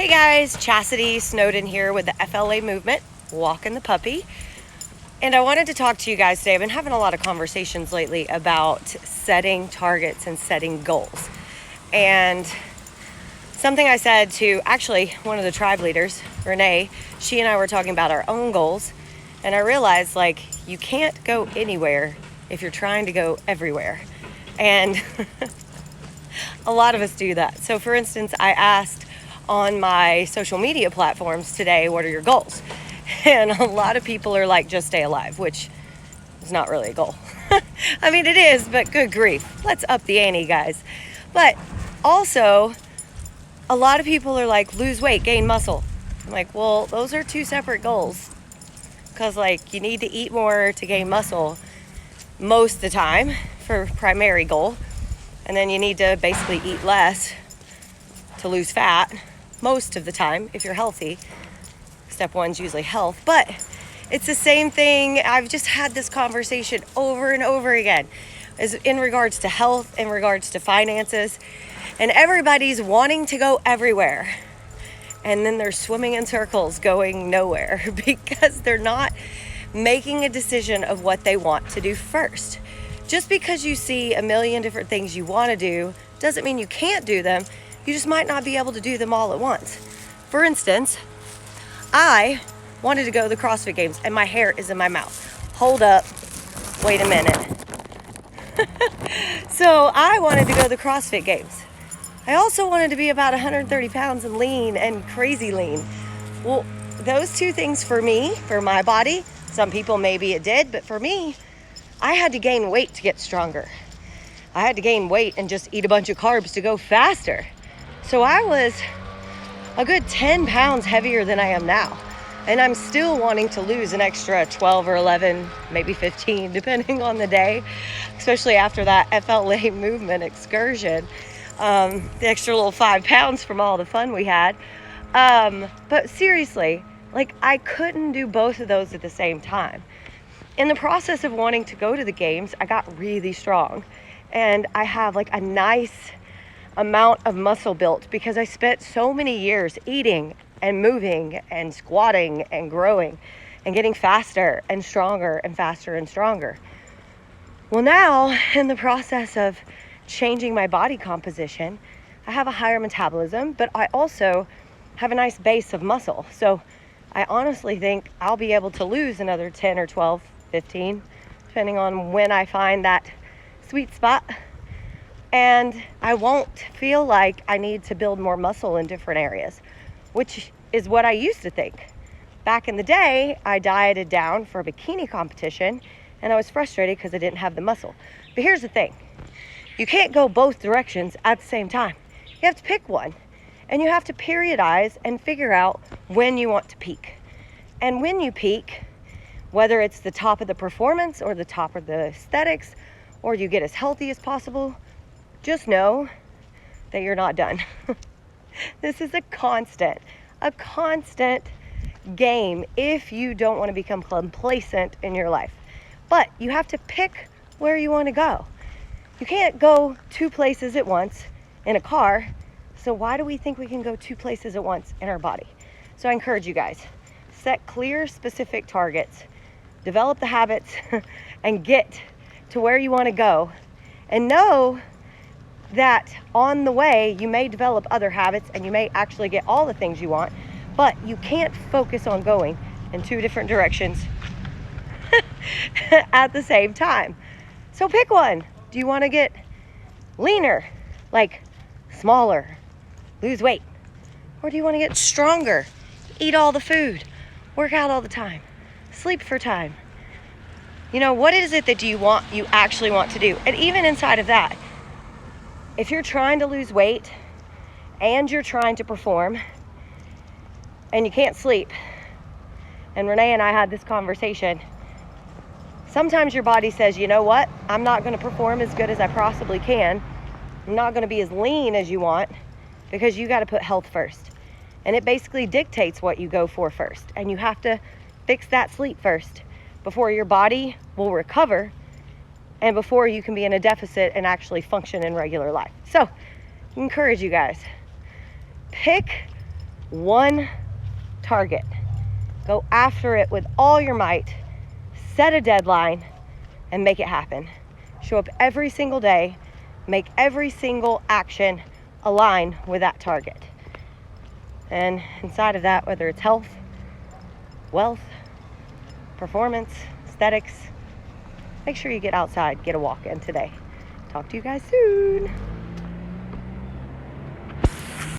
Hey guys, Chastity Snowden here with the FLA movement, Walking the Puppy. And I wanted to talk to you guys today. I've been having a lot of conversations lately about setting targets and setting goals. And something I said to actually one of the tribe leaders, Renee, she and I were talking about our own goals. And I realized you can't go anywhere if you're trying to go everywhere. And a lot of us do that. So for instance, I asked on my social media platforms today, what are your goals? And a lot of people are like, just stay alive, which is not really a goal. I mean, it is, but good grief. Let's up the ante, guys. But also, a lot of people are like, lose weight, gain muscle. I'm like, well, those are two separate goals. Because you need to eat more to gain muscle most of the time for primary goal. And then you need to basically eat less to lose fat most of the time if you're healthy. Step one's usually health, but it's the same thing. I've just had this conversation over and over again is in regards to health, in regards to finances, and everybody's wanting to go everywhere. And then they're swimming in circles going nowhere because they're not making a decision of what they want to do first. Just because you see a million different things you want to do doesn't mean you can't do them. You just might not be able to do them all at once. For instance, I wanted to go to the CrossFit Games and my hair is in my mouth. Hold up. Wait a minute. So I wanted to go to the CrossFit Games. I also wanted to be about 130 pounds and lean and crazy lean. Well, those two things for me, for my body, some people maybe it did, but for me, I had to gain weight to get stronger. I had to gain weight and just eat a bunch of carbs to go faster. So I was a good 10 pounds heavier than I am now. And I'm still wanting to lose an extra 12 or 11, maybe 15, depending on the day, especially after that FLA movement excursion. The extra little 5 pounds from all the fun we had. But seriously, I couldn't do both of those at the same time. In the process of wanting to go to the games, I got really strong. And I have a nice amount of muscle built because I spent so many years eating and moving and squatting and growing and getting faster and stronger and faster and stronger. Well, now in the process of changing my body composition, I have a higher metabolism, but I also have a nice base of muscle. So I honestly think I'll be able to lose another 10 or 12, 15, depending on when I find that sweet spot. And I won't feel like I need to build more muscle in different areas, which is what I used to think. Back in the day, I dieted down for a bikini competition and I was frustrated because I didn't have the muscle. But here's the thing. You can't go both directions at the same time. You have to pick one and you have to periodize and figure out when you want to peak. And when you peak, whether it's the top of the performance or the top of the aesthetics, or you get as healthy as possible, just know that you're not done. This is a constant game if you don't want to become complacent in your life. But you have to pick where you want to go. You can't go two places at once in a car. So why do we think we can go two places at once in our body? So I encourage you guys, set clear, specific targets, develop the habits, and get to where you want to go. And know that on the way, you may develop other habits and you may actually get all the things you want, but you can't focus on going in two different directions at the same time. So pick one. Do you want to get leaner, smaller, lose weight? Or do you want to get stronger, eat all the food, work out all the time, sleep for time? What is it that you actually want to do? And even inside of that, if you're trying to lose weight and you're trying to perform and you can't sleep, and Renee and I had this conversation, sometimes your body says, you know what? I'm not going to perform as good as I possibly can. I'm not going to be as lean as you want because you got to put health first. And it basically dictates what you go for first. And you have to fix that sleep first before your body will recover and before you can be in a deficit and actually function in regular life. So, I encourage you guys, pick one target. Go after it with all your might. Set a deadline and make it happen. Show up every single day. Make every single action align with that target. And inside of that, whether it's health, wealth, performance, aesthetics, make sure you get outside, get a walk in today. Talk to you guys soon.